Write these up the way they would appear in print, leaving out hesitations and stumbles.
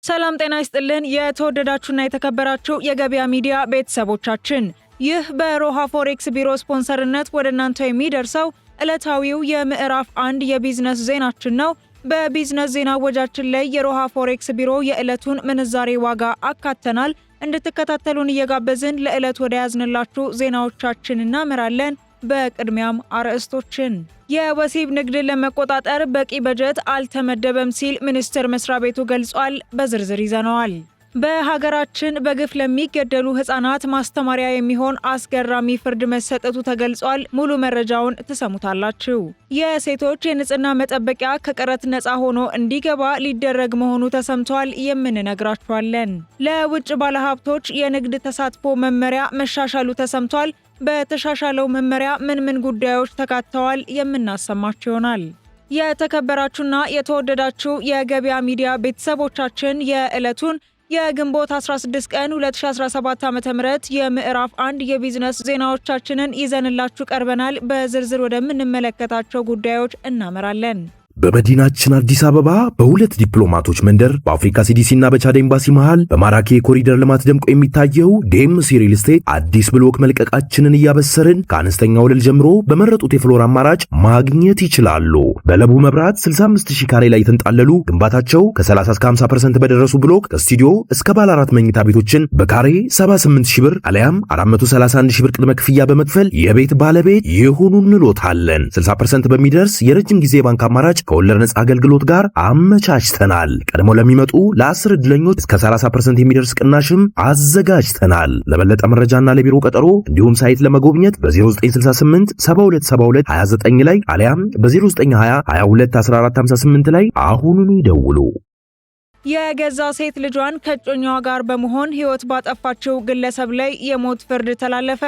ሰላም ጤና ይስጥልን የተወደዳችሁና የተከበራችሁ የገበያ ሚዲያ ቤተሰቦቻችን፣ ይህ በሮሃ ፎሬክስ ቢሮ ስፖንሰርነት ወደ እናንተ የሚደርሰው ዕለታዊው የምዕራፍ 1 የቢዝነስ ዜናችን ነው። በቢዝነስ ዜና ወጃችን ላይ የሮሃ ፎሬክስ ቢሮ የዕለቱን ምንዛሬ ዋጋ አካተናል። እንድትከታተሉን እየጋበዝን ለዕለት ወደ ያዝንላችሁ ዜናዎቻችን እናመራለን። በቅድሚያም አርዕስቶችን። የወሲብ ንግድን ለመቆጣጠር በቂ በጀት አልተመደበም ሲል ሚኒስቴር መስሪያ ቤቱ ገልጿል። በዝርዝር ይዘነዋል። በሀገራችን በግፍ ለሚገደሉ ህጻናት ማስተማሪያ የሚሆን አስገራሚ ፍርድ መሰጠቱ ተገልጿል። ሙሉ መረጃውን ትሰሙታላችሁ። የሴቶች የንጽህና መጠበቂያ ከቀረጥ ነፃ ሆኖ እንዲገባ ሊደረግ መሆኑ ተሰምቷል። የምንነግራችኋለን። ለውጭ ባለሀብቶች የንግድ ተሳትፎ መመሪያ መሻሻሉ ተሰምቷል። በተሻሻለው መመሪያ ምን ጉዳዮች ተካተዋል? የምናሰማችሁ ይሆናል። የተከበራችሁና የተወደዳችሁ የገበያ ሚዲያ ቤተሰቦቻችን የዕለቱን የግንቦት 16 ቀን 2017 ዓ.ም የምዕራፍ 1 የቢዝነስ ዜናዎቻችንን ይዘንላችሁ ቀርበናል። በዝርዝር ወደምንመለከታቸው ጉዳዮች እናመራለን። በመዲናችን አዲስ አበባ በሁለት ዲፕሎማቶች መንደር በአፍሪካ ሲዲሲ እና በቻድ ኤምባሲ መሃል በማራኪ የኮሪደር ልማት ደምቆ የሚታየው ዴምሲ ሪል ስቴት አዲስ ብሎክ መልቀቃችንን እያበሰርን ከአነስተኛ ወለል ጀምሮ በመረጡት የፍሎር አማራጭ ማግኘት ይችላሉ። በለቡ መብራት 65000 ካሬ ላይ የተንጣለሉ ግንባታቸው ከ30 እስከ 50% በደረሱ ብሎክ ከስቱዲዮ እስከ ባለ 4 መኝታ ቤቶችን በካሬ 78000 ብር አለያም 431000 ብር ቅድመ ክፍያ በመክፈል የቤት ባለቤት ይሁኑ እንሎታለን። 60% በሚደርስ የረጅም ጊዜ ባንክ አማራጭ ከወለድ ነፃ አገልግሎት ጋር አመቻችተናል። ቀድሞ ለሚመጡ ለ10 ዕድለኞች እስከ 30% የሚደርስ ቅናሽም አዘጋጅተናል። ለበለጠ መረጃና ለቢሮ ቀጠሮ እንዲሁም ሳይት ለመጎብኘት በ0968 7272 29 ላይ አሊያም በ0920 22 1458 ላይ አሁኑኑ ይደውሉ። የገዛ ሴት ልጇን ከእጮኛዋ ጋር በመሆን ሕይወት ባጠፋችው ግለሰብ ላይ የሞት ፍርድ ተላለፈ።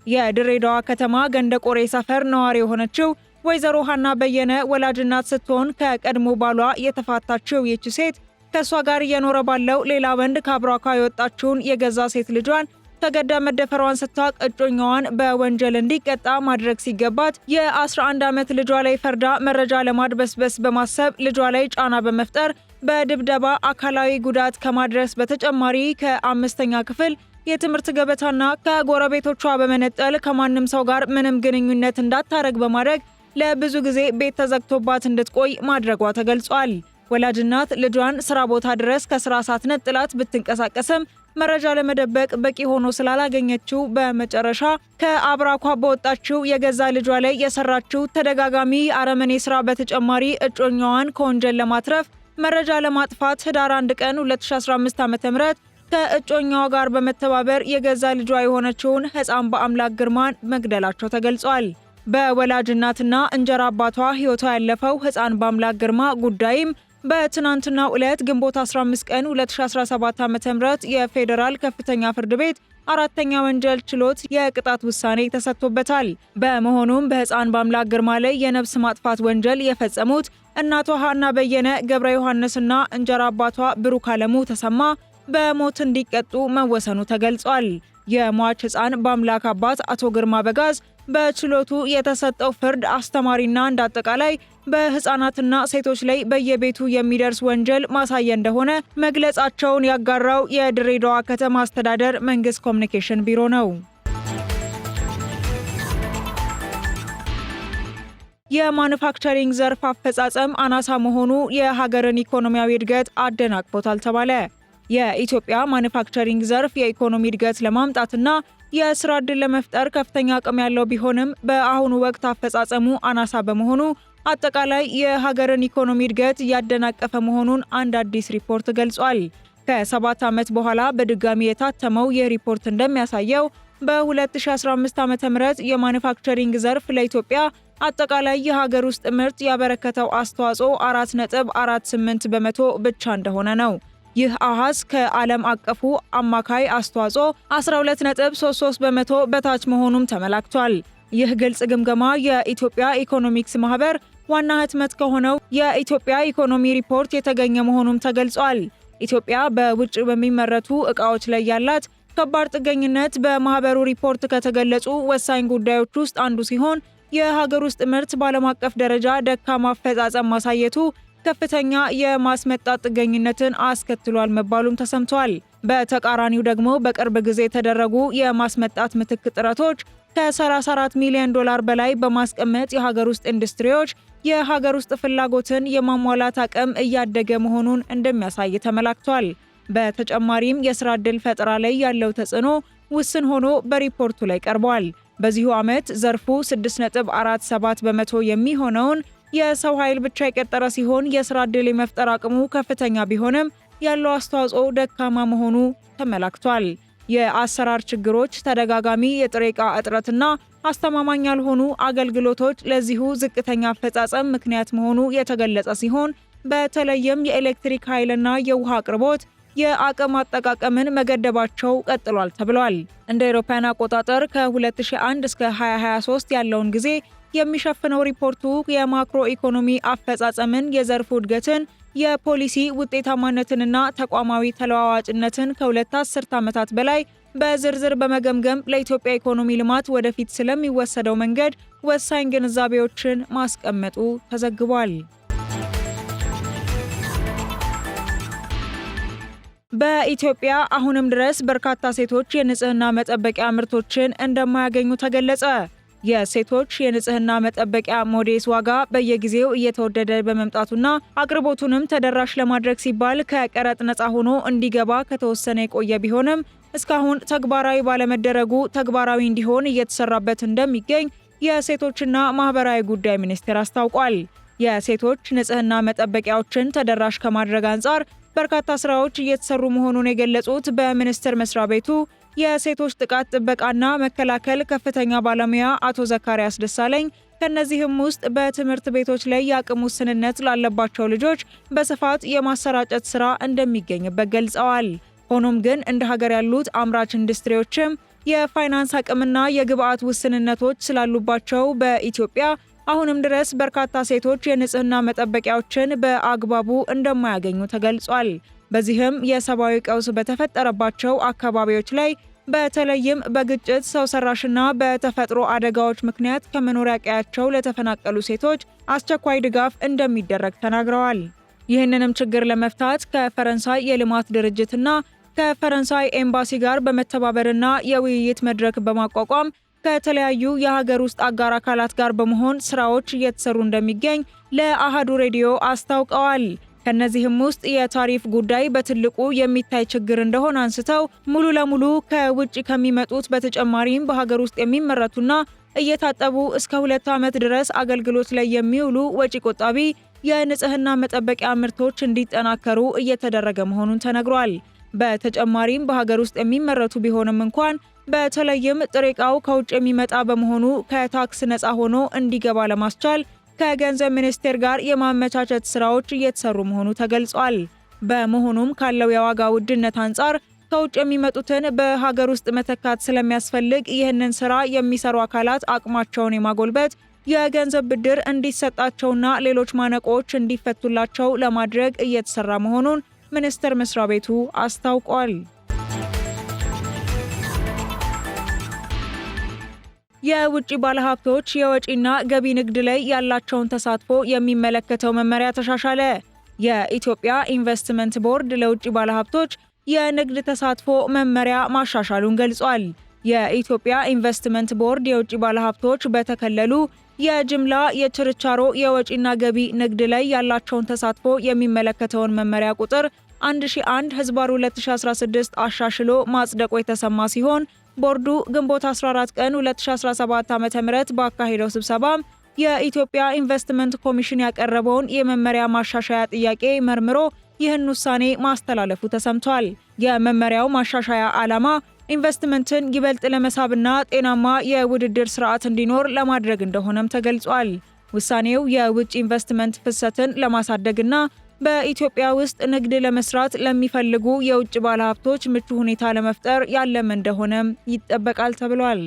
የድሬዳዋ ከተማ ገንደቆሬ ሰፈር ነዋሪ የሆነችው ወይዘሮ ሀና በየነ ወላጅ እናት ስትሆን ከቀድሞ ባሏ የተፋታችው ይህች ሴት ከሷ ጋር እየኖረ ባለው ሌላ ወንድ ከአብራኳ የወጣችውን የገዛ ሴት ልጇን ተገዳ መደፈሯን ስታውቅ እጮኛዋን በወንጀል እንዲቀጣ ማድረግ ሲገባት የ11 ዓመት ልጇ ላይ ፈርዳ መረጃ ለማድበስበስ በማሰብ ልጇ ላይ ጫና በመፍጠር በድብደባ አካላዊ ጉዳት ከማድረስ በተጨማሪ ከ5ኛ ክፍል የትምህርት ገበታና ከጎረቤቶቿ በመነጠል ከማንም ሰው ጋር ምንም ግንኙነት እንዳታረግ በማድረግ ለብዙ ጊዜ ቤት ተዘግቶባት እንድትቆይ ማድረጓ ተገልጿል። ወላጅናት ልጇን ስራ ቦታ ድረስ ከስራ ሳትነጥላት ብትንቀሳቀስም መረጃ ለመደበቅ በቂ ሆኖ ስላላገኘችው በመጨረሻ ከአብራኳ በወጣችው የገዛ ልጇ ላይ የሰራችው ተደጋጋሚ አረመኔ ስራ በተጨማሪ እጮኛዋን ከወንጀል ለማትረፍ መረጃ ለማጥፋት ህዳር 1 ቀን 2015 ዓ.ም ከእጮኛዋ ጋር በመተባበር የገዛ ልጇ የሆነችውን ህፃን በአምላክ ግርማን መግደላቸው ተገልጿል። በወላጅ እናትና እንጀራ አባቷ ህይወቷ ያለፈው ህፃን በአምላክ ግርማ ጉዳይም በትናንትናው ዕለት ግንቦት 15 ቀን 2017 ዓ.ም የፌዴራል ከፍተኛ ፍርድ ቤት 4ኛ ወንጀል ችሎት የቅጣት ውሳኔ ተሰጥቶበታል። በመሆኑም በህፃን በአምላክ ግርማ ላይ የነፍስ ማጥፋት ወንጀል የፈጸሙት እናቷ ሀና በየነ ገብረ ዮሐንስና እንጀራ አባቷ ብሩክ አለሙ ተሰማ በሞት እንዲቀጡ መወሰኑ ተገልጿል። የሟች ህፃን በአምላክ አባት አቶ ግርማ በጋዝ በችሎቱ የተሰጠው ፍርድ አስተማሪና እንዳጠቃላይ በህፃናትና ሴቶች ላይ በየቤቱ የሚደርስ ወንጀል ማሳያ እንደሆነ መግለጻቸውን ያጋራው የድሬዳዋ ከተማ አስተዳደር መንግስት ኮሚኒኬሽን ቢሮ ነው። የማኑፋክቸሪንግ ዘርፍ አፈጻጸም አናሳ መሆኑ የሀገርን ኢኮኖሚያዊ እድገት አደናቅፎታል ተባለ። የኢትዮጵያ ማኑፋክቸሪንግ ዘርፍ የኢኮኖሚ እድገት ለማምጣትና የስራ ዕድል ለመፍጠር ከፍተኛ አቅም ያለው ቢሆንም በአሁኑ ወቅት አፈጻጸሙ አናሳ በመሆኑ አጠቃላይ የሀገርን ኢኮኖሚ እድገት እያደናቀፈ መሆኑን አንድ አዲስ ሪፖርት ገልጿል። ከ7 ዓመት በኋላ በድጋሚ የታተመው ይህ ሪፖርት እንደሚያሳየው በ2015 ዓ.ም የማኑፋክቸሪንግ ዘርፍ ለኢትዮጵያ አጠቃላይ የሀገር ውስጥ ምርት ያበረከተው አስተዋጽኦ 4.48 በመቶ ብቻ እንደሆነ ነው። ይህ አሃዝ ከዓለም አቀፉ አማካይ አስተዋጽኦ 12.33 በመቶ በታች መሆኑም ተመላክቷል። ይህ ግልጽ ግምገማ የኢትዮጵያ ኢኮኖሚክስ ማህበር ዋና ህትመት ከሆነው የኢትዮጵያ ኢኮኖሚ ሪፖርት የተገኘ መሆኑም ተገልጿል። ኢትዮጵያ በውጭ በሚመረቱ ዕቃዎች ላይ ያላት ከባድ ጥገኝነት በማህበሩ ሪፖርት ከተገለጹ ወሳኝ ጉዳዮች ውስጥ አንዱ ሲሆን የሀገር ውስጥ ምርት በዓለም አቀፍ ደረጃ ደካማ አፈጻጸም ማሳየቱ ከፍተኛ የማስመጣት ጥገኝነትን አስከትሏል መባሉም ተሰምቷል። በተቃራኒው ደግሞ በቅርብ ጊዜ የተደረጉ የማስመጣት ምትክ ጥረቶች ከ34 ሚሊዮን ዶላር በላይ በማስቀመጥ የሀገር ውስጥ ኢንዱስትሪዎች የሀገር ውስጥ ፍላጎትን የማሟላት አቅም እያደገ መሆኑን እንደሚያሳይ ተመላክቷል። በተጨማሪም የስራ ዕድል ፈጠራ ላይ ያለው ተጽዕኖ ውስን ሆኖ በሪፖርቱ ላይ ቀርቧል። በዚሁ ዓመት ዘርፉ 6.47 በመቶ የሚሆነውን የሰው ኃይል ብቻ የቀጠረ ሲሆን የስራ ዕድል የመፍጠር አቅሙ ከፍተኛ ቢሆንም ያለው አስተዋጽኦ ደካማ መሆኑ ተመላክቷል። የአሰራር ችግሮች፣ ተደጋጋሚ የጥሬ ዕቃ እጥረትና አስተማማኝ ያልሆኑ አገልግሎቶች ለዚሁ ዝቅተኛ አፈጻጸም ምክንያት መሆኑ የተገለጸ ሲሆን በተለይም የኤሌክትሪክ ኃይልና የውሃ አቅርቦት የአቅም አጠቃቀምን መገደባቸው ቀጥሏል ተብሏል። እንደ አውሮፓውያን አቆጣጠር ከ2001 እስከ 2023 ያለውን ጊዜ የሚሸፍነው ሪፖርቱ የማክሮ ኢኮኖሚ አፈጻጸምን፣ የዘርፉ እድገትን፣ የፖሊሲ ውጤታማነትንና ተቋማዊ ተለዋዋጭነትን ከሁለት አስርት ዓመታት በላይ በዝርዝር በመገምገም ለኢትዮጵያ ኢኮኖሚ ልማት ወደፊት ስለሚወሰደው መንገድ ወሳኝ ግንዛቤዎችን ማስቀመጡ ተዘግቧል። በኢትዮጵያ አሁንም ድረስ በርካታ ሴቶች የንጽህና መጠበቂያ ምርቶችን እንደማያገኙ ተገለጸ። የሴቶች የንጽህና መጠበቂያ ሞዴስ ዋጋ በየጊዜው እየተወደደ በመምጣቱና አቅርቦቱንም ተደራሽ ለማድረግ ሲባል ከቀረጥ ነፃ ሆኖ እንዲገባ ከተወሰነ የቆየ ቢሆንም እስካሁን ተግባራዊ ባለመደረጉ ተግባራዊ እንዲሆን እየተሰራበት እንደሚገኝ የሴቶችና ማህበራዊ ጉዳይ ሚኒስቴር አስታውቋል። የሴቶች ንጽህና መጠበቂያዎችን ተደራሽ ከማድረግ አንጻር በርካታ ስራዎች እየተሰሩ መሆኑን የገለጹት በሚኒስቴር መስሪያ ቤቱ የሴቶች ጥቃት ጥበቃና መከላከል ከፍተኛ ባለሙያ አቶ ዘካሪያስ ደሳለኝ ከነዚህም ውስጥ በትምህርት ቤቶች ላይ የአቅም ውስንነት ላለባቸው ልጆች በስፋት የማሰራጨት ስራ እንደሚገኝበት ገልጸዋል። ሆኖም ግን እንደ ሀገር ያሉት አምራች ኢንዱስትሪዎችም የፋይናንስ አቅምና የግብአት ውስንነቶች ስላሉባቸው በኢትዮጵያ አሁንም ድረስ በርካታ ሴቶች የንጽህና መጠበቂያዎችን በአግባቡ እንደማያገኙ ተገልጿል። በዚህም የሰብአዊ ቀውስ በተፈጠረባቸው አካባቢዎች ላይ በተለይም በግጭት፣ ሰው ሰራሽና በተፈጥሮ አደጋዎች ምክንያት ከመኖሪያ ቀያቸው ለተፈናቀሉ ሴቶች አስቸኳይ ድጋፍ እንደሚደረግ ተናግረዋል። ይህንንም ችግር ለመፍታት ከፈረንሳይ የልማት ድርጅትና ከፈረንሳይ ኤምባሲ ጋር በመተባበርና የውይይት መድረክ በማቋቋም ከተለያዩ የሀገር ውስጥ አጋር አካላት ጋር በመሆን ስራዎች እየተሰሩ እንደሚገኝ ለአሃዱ ሬዲዮ አስታውቀዋል። ከነዚህም ውስጥ የታሪፍ ጉዳይ በትልቁ የሚታይ ችግር እንደሆነ አንስተው ሙሉ ለሙሉ ከውጭ ከሚመጡት በተጨማሪም በሀገር ውስጥ የሚመረቱና እየታጠቡ እስከ 2 ዓመት ድረስ አገልግሎት ላይ የሚውሉ ወጪ ቆጣቢ የንጽህና መጠበቂያ ምርቶች እንዲጠናከሩ እየተደረገ መሆኑን ተነግሯል። በተጨማሪም በሀገር ውስጥ የሚመረቱ ቢሆንም እንኳን በተለይም ጥሬ ዕቃው ከውጭ የሚመጣ በመሆኑ ከታክስ ነፃ ሆኖ እንዲገባ ለማስቻል ከገንዘብ ሚኒስቴር ጋር የማመቻቸት ስራዎች እየተሰሩ መሆኑ ተገልጿል። በመሆኑም ካለው የዋጋ ውድነት አንጻር ከውጭ የሚመጡትን በሀገር ውስጥ መተካት ስለሚያስፈልግ ይህንን ስራ የሚሰሩ አካላት አቅማቸውን የማጎልበት የገንዘብ ብድር እንዲሰጣቸውና ሌሎች ማነቆዎች እንዲፈቱላቸው ለማድረግ እየተሰራ መሆኑን ሚኒስቴር መስሪያ ቤቱ አስታውቋል። የውጭ ባለሀብቶች የወጪና ገቢ ንግድ ላይ ያላቸውን ተሳትፎ የሚመለከተው መመሪያ ተሻሻለ። የኢትዮጵያ ኢንቨስትመንት ቦርድ ለውጭ ባለሀብቶች የንግድ ተሳትፎ መመሪያ ማሻሻሉን ገልጿል። የኢትዮጵያ ኢንቨስትመንት ቦርድ የውጭ ባለሀብቶች በተከለሉ የጅምላ፣ የችርቻሮ፣ የወጪና ገቢ ንግድ ላይ ያላቸውን ተሳትፎ የሚመለከተውን መመሪያ ቁጥር 1001/2016 አሻሽሎ ማጽደቁ የተሰማ ሲሆን ቦርዱ ግንቦት 14 ቀን 2017 ዓ.ም ባካሄደው ስብሰባ የኢትዮጵያ ኢንቨስትመንት ኮሚሽን ያቀረበውን የመመሪያ ማሻሻያ ጥያቄ መርምሮ ይህን ውሳኔ ማስተላለፉ ተሰምቷል። የመመሪያው ማሻሻያ ዓላማ ኢንቨስትመንትን ይበልጥ ለመሳብና ጤናማ የውድድር ስርዓት እንዲኖር ለማድረግ እንደሆነም ተገልጿል። ውሳኔው የውጭ ኢንቨስትመንት ፍሰትን ለማሳደግና በኢትዮጵያ ውስጥ ንግድ ለመስራት ለሚፈልጉ የውጭ ባለሀብቶች ምቹ ሁኔታ ለመፍጠር ያለመ እንደሆነም ይጠበቃል ተብሏል።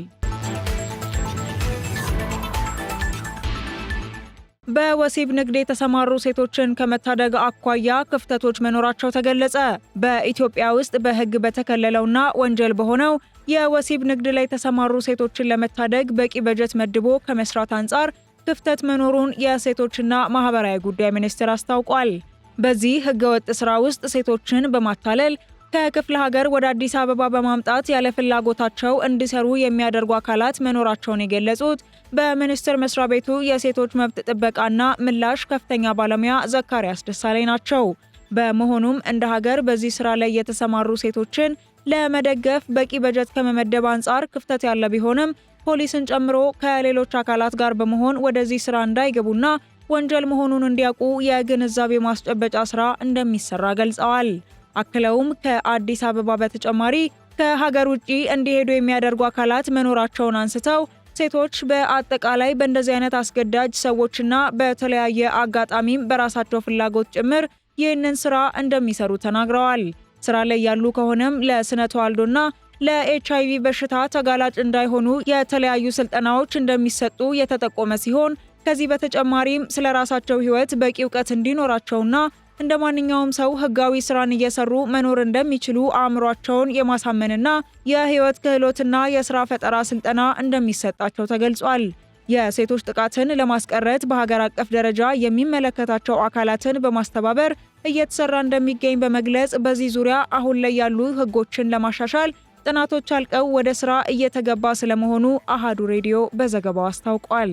በወሲብ ንግድ የተሰማሩ ሴቶችን ከመታደግ አኳያ ክፍተቶች መኖራቸው ተገለጸ። በኢትዮጵያ ውስጥ በሕግ በተከለለውና ወንጀል በሆነው የወሲብ ንግድ ላይ የተሰማሩ ሴቶችን ለመታደግ በቂ በጀት መድቦ ከመስራት አንጻር ክፍተት መኖሩን የሴቶችና ማህበራዊ ጉዳይ ሚኒስቴር አስታውቋል። በዚህ ህገወጥ ስራ ውስጥ ሴቶችን በማታለል ከክፍለ ሀገር ወደ አዲስ አበባ በማምጣት ያለ ፍላጎታቸው እንዲሰሩ የሚያደርጉ አካላት መኖራቸውን የገለጹት በሚኒስቴር መስሪያ ቤቱ የሴቶች መብት ጥበቃና ምላሽ ከፍተኛ ባለሙያ ዘካሪያስ ደሳለኝ ናቸው። በመሆኑም እንደ ሀገር በዚህ ስራ ላይ የተሰማሩ ሴቶችን ለመደገፍ በቂ በጀት ከመመደብ አንጻር ክፍተት ያለ ቢሆንም ፖሊስን ጨምሮ ከሌሎች አካላት ጋር በመሆን ወደዚህ ስራ እንዳይገቡና ወንጀል መሆኑን እንዲያውቁ የግንዛቤ ማስጨበጫ ስራ እንደሚሰራ ገልጸዋል። አክለውም ከአዲስ አበባ በተጨማሪ ከሀገር ውጪ እንዲሄዱ የሚያደርጉ አካላት መኖራቸውን አንስተው ሴቶች በአጠቃላይ በእንደዚህ አይነት አስገዳጅ ሰዎችና በተለያየ አጋጣሚም በራሳቸው ፍላጎት ጭምር ይህንን ስራ እንደሚሰሩ ተናግረዋል። ስራ ላይ ያሉ ከሆነም ለስነ ተዋልዶና ለኤችአይቪ በሽታ ተጋላጭ እንዳይሆኑ የተለያዩ ስልጠናዎች እንደሚሰጡ የተጠቆመ ሲሆን ከዚህ በተጨማሪም ስለ ራሳቸው ህይወት በቂ እውቀት እንዲኖራቸውና እንደ ማንኛውም ሰው ህጋዊ ስራን እየሰሩ መኖር እንደሚችሉ አእምሯቸውን የማሳመንና የህይወት ክህሎትና የስራ ፈጠራ ስልጠና እንደሚሰጣቸው ተገልጿል። የሴቶች ጥቃትን ለማስቀረት በሀገር አቀፍ ደረጃ የሚመለከታቸው አካላትን በማስተባበር እየተሰራ እንደሚገኝ በመግለጽ በዚህ ዙሪያ አሁን ላይ ያሉ ህጎችን ለማሻሻል ጥናቶች አልቀው ወደ ስራ እየተገባ ስለመሆኑ አሃዱ ሬዲዮ በዘገባው አስታውቋል።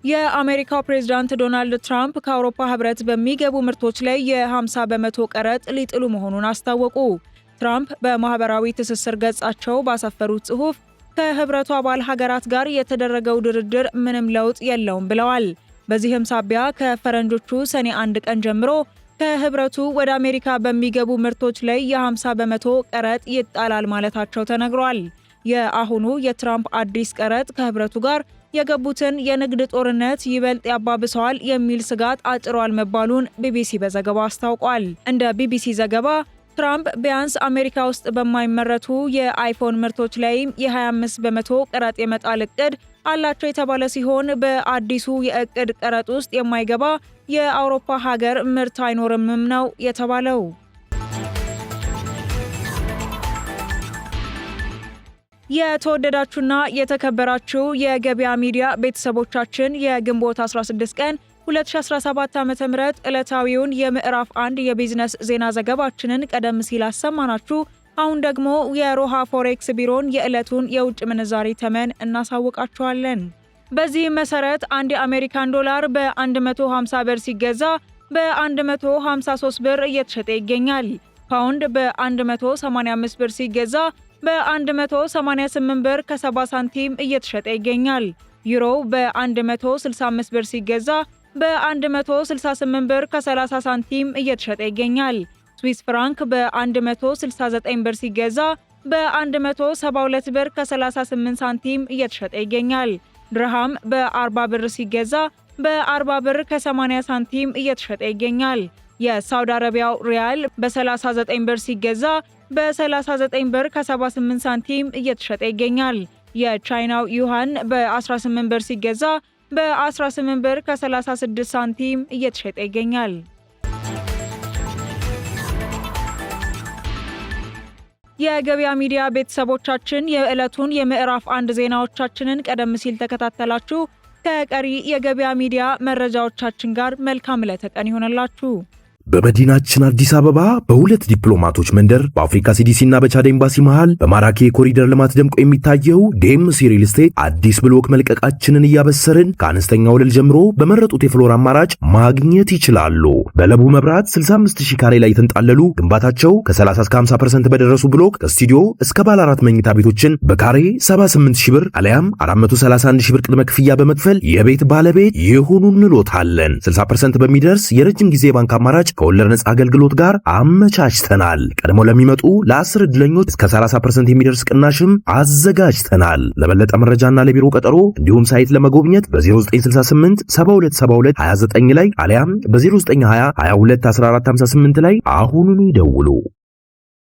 የአሜሪካው ፕሬዝዳንት ዶናልድ ትራምፕ ከአውሮፓ ህብረት በሚገቡ ምርቶች ላይ የ50 በመቶ ቀረጥ ሊጥሉ መሆኑን አስታወቁ። ትራምፕ በማህበራዊ ትስስር ገጻቸው ባሰፈሩት ጽሑፍ ከህብረቱ አባል ሀገራት ጋር የተደረገው ድርድር ምንም ለውጥ የለውም ብለዋል። በዚህም ሳቢያ ከፈረንጆቹ ሰኔ 1 ቀን ጀምሮ ከህብረቱ ወደ አሜሪካ በሚገቡ ምርቶች ላይ የ50 በመቶ ቀረጥ ይጣላል ማለታቸው ተነግሯል። የአሁኑ የትራምፕ አዲስ ቀረጥ ከህብረቱ ጋር የገቡትን የንግድ ጦርነት ይበልጥ ያባብሰዋል የሚል ስጋት አጭሯል መባሉን ቢቢሲ በዘገባው አስታውቋል። እንደ ቢቢሲ ዘገባ ትራምፕ ቢያንስ አሜሪካ ውስጥ በማይመረቱ የአይፎን ምርቶች ላይም የ25 በመቶ ቀረጥ የመጣል እቅድ አላቸው የተባለ ሲሆን በአዲሱ የእቅድ ቀረጥ ውስጥ የማይገባ የአውሮፓ ሀገር ምርት አይኖርምም ነው የተባለው። የተወደዳችሁና የተከበራችሁ የገበያ ሚዲያ ቤተሰቦቻችን የግንቦት 16 ቀን 2017 ዓ.ም ዕለታዊውን የምዕራፍ 1 የቢዝነስ ዜና ዘገባችንን ቀደም ሲል አሰማናችሁ። አሁን ደግሞ የሮሃ ፎሬክስ ቢሮን የዕለቱን የውጭ ምንዛሪ ተመን እናሳውቃችኋለን። በዚህ መሰረት አንድ የአሜሪካን ዶላር በ150 ብር ሲገዛ በ153 ብር እየተሸጠ ይገኛል። ፓውንድ በ185 ብር ሲገዛ በ188 ብር ከ70 ሳንቲም እየተሸጠ ይገኛል። ዩሮ በ165 ብር ሲገዛ በ168 ብር ከ30 ሳንቲም እየተሸጠ ይገኛል። ስዊስ ፍራንክ በ169 ብር ሲገዛ በ172 ብር ከ38 ሳንቲም እየተሸጠ ይገኛል። ድርሃም በ40 ብር ሲገዛ በ40 ብር ከ80 ሳንቲም እየተሸጠ ይገኛል። የሳውዲ አረቢያው ሪያል በ39 ብር ሲገዛ በ39 ብር ከ78 ሳንቲም እየተሸጠ ይገኛል። የቻይናው ዩሃን በ18 ብር ሲገዛ በ18 ብር ከ36 ሳንቲም እየተሸጠ ይገኛል። የገበያ ሚዲያ ቤተሰቦቻችን የዕለቱን የምዕራፍ 1 ዜናዎቻችንን ቀደም ሲል ተከታተላችሁ። ከቀሪ የገበያ ሚዲያ መረጃዎቻችን ጋር መልካም ለተቀን ይሆነላችሁ። በመዲናችን አዲስ አበባ በሁለት ዲፕሎማቶች መንደር በአፍሪካ ሲዲሲ እና በቻድ ኤምባሲ መሃል በማራኪ የኮሪደር ልማት ደምቆ የሚታየው ዴምሲ ሪል ስቴት አዲስ ብሎክ መልቀቃችንን እያበሰርን ከአነስተኛ ወለል ጀምሮ በመረጡት የፍሎር አማራጭ ማግኘት ይችላሉ። በለቡ መብራት 65000 ካሬ ላይ የተንጣለሉ ግንባታቸው ከ30 እስከ 50% በደረሱ ብሎክ ከስቱዲዮ እስከ ባለ 4 መኝታ ቤቶችን በካሬ 78000 ብር አለያም 431000 ብር ቅድመ ክፍያ በመክፈል የቤት ባለቤት ይሁኑ እንሎታለን። 60% በሚደርስ የረጅም ጊዜ ባንክ አማራጭ ከወለድ ነጻ አገልግሎት ጋር አመቻችተናል። ቀድሞ ለሚመጡ ለ10 ዕድለኞች እስከ 30% የሚደርስ ቅናሽም አዘጋጅተናል። ለበለጠ መረጃና ለቢሮ ቀጠሮ እንዲሁም ሳይት ለመጎብኘት በ0968 7272 29 ላይ አሊያም በ0920 22 1458 ላይ አሁኑኑ ይደውሉ።